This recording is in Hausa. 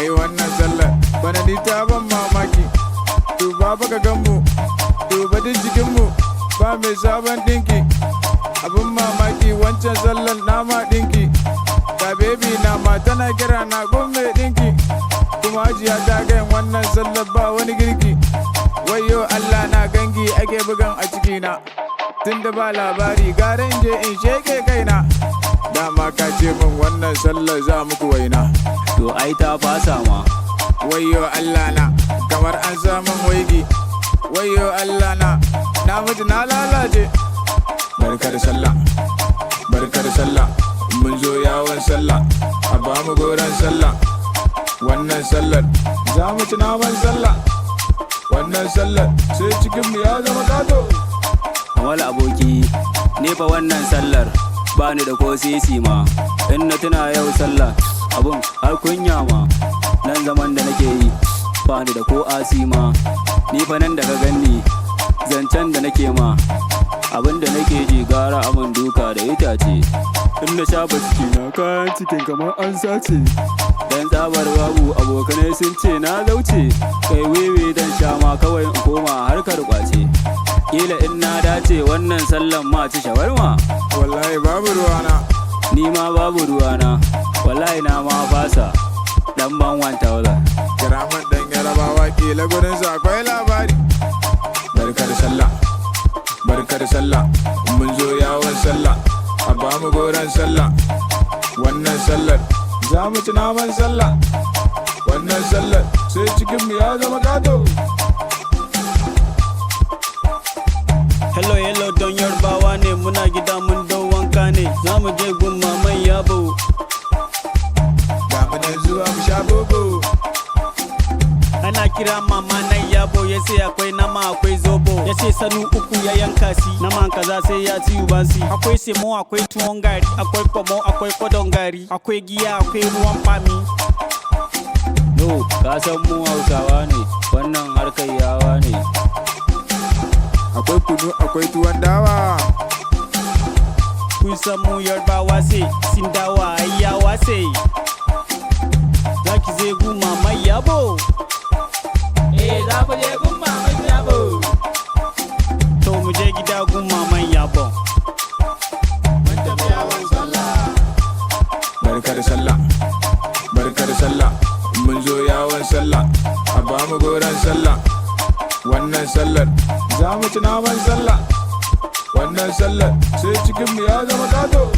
ai wannan sallar bana ni ta ban mamaki. Duba baka ganmu, duba duk jikinmu ba mai sabon dinki. Abin mamaki wancan sallar nama dinki. Ga bebi na ma tana kira na mai dinki. Kuma hajiya ta gayin wannan sallar ba wani girki. Wayo Allah na gangi ake bugan a cikina. Tunda ba labari gara in je in sheke kaina. Dama ka ce min wannan sallar za muku waina. To ai ta fasa ma. Wayo Allah na kamar an samun waigi. Wayo Allah na mutu na lalace. Barkar sallah, barkar sallah, mun zo yawon sallah, a ba mu goron sallah. Wannan sallar za mu ci naman sallah. Wannan sallar sai cikinmu ya zama kato. Wala aboki, ne fa wannan sallar ba ni da ko sisi ma. In na tuna yau sallah abun har kunya ma. Nan zaman da nake yi ba ni da ko asima. Ni fa nan da ka ganni zancen da nake ma. Abin da nake ji gara amin duka da itace. In na sha ciki na kayan cikin kamar an sace. Dan tsabar babu abokanai sun ce na zauce. Kai wewe dan sha ma kawai in koma harkar kwace. Kila in na dace wannan sallan ma ci shawarma. Wallahi babu ruwana. Ni ma babu ruwana. Wallahi na ma fasa. Dan ban 1000. Kiraman dan Yarabawa kila gurin sa akwai labari. Barkar sallah, barkar sallah, mun zo yawon sallah, a ba mu goron sallah. Wannan sallar za mu ci naman sallah. Wannan sallar sai cikinmu ya zama kato. Hello don Yarbawa ne muna gida mun dau wanka ne. Za mu je gun maman yabo. Ga mu nan zuwa mu sha bobo. Ana kira mama nan yabo ya ce akwai nama akwai zobo. Ya ce sanu uku ya yanka si. Naman kaza sai ya ci ubansi. Akwai semo akwai tuwon gari. Akwai pomo akwai kodon gari. Akwai giya akwai ruwan fami. No, ka san mu Hausawa ne. Wannan harkar yawa ne. Akwai kunu akwai tuwon dawa. Kun san mu Yarbawa sai sin dawa ayyawa sai. Za ki je gun maman yabo. Za mu je gun maman yabo. To mu je gida gun maman yabo. Mun tafi yawon sallah. Barkar sallah, barkar sallah, mun zo yawon sallah, a ba mu goron sallah. Wannan sallar za mu ci naman sallah. Wannan sallar sai cikinmu ya zama kato.